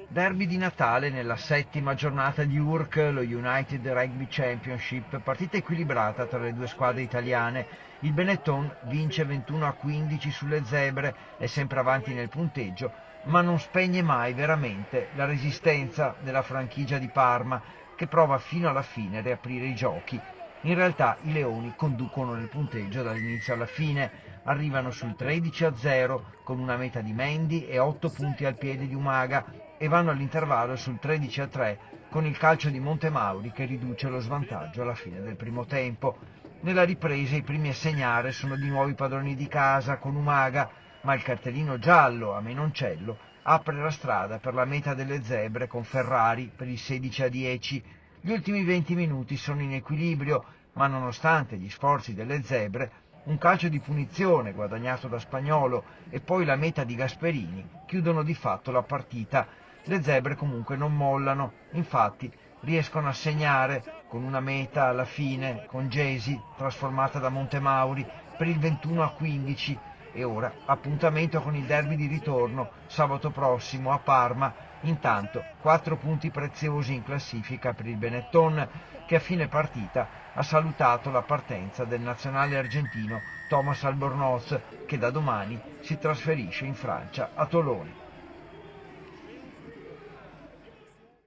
Derby di Natale nella settima giornata di URC, lo United Rugby Championship, partita equilibrata tra le due squadre italiane. Il Benetton vince 21-15 sulle Zebre, è sempre avanti nel punteggio, ma non spegne mai veramente la resistenza della franchigia di Parma, che prova fino alla fine a riaprire i giochi. In realtà i Leoni conducono nel punteggio dall'inizio alla fine, arrivano sul 13-0 con una meta di Mendy e 8 punti al piede di Umaga e vanno all'intervallo sul 13-3 con il calcio di Montemauri che riduce lo svantaggio alla fine del primo tempo. Nella ripresa i primi a segnare sono di nuovo i padroni di casa con Umaga, ma il cartellino giallo a Menoncello apre la strada per la meta delle Zebre con Ferrari per il 16-10. Gli ultimi 20 minuti sono in equilibrio, ma nonostante gli sforzi delle Zebre, un calcio di punizione guadagnato da Spagnolo e poi la meta di Gasperini chiudono di fatto la partita. Le Zebre comunque non mollano, infatti riescono a segnare con una meta alla fine con Gesi trasformata da Montemauri per il 21-15 e ora appuntamento con il derby di ritorno sabato prossimo a Parma. Intanto 4 punti preziosi in classifica per il Benetton che a fine partita ha salutato la partenza del nazionale argentino Thomas Albornoz che da domani si trasferisce in Francia a Tolone.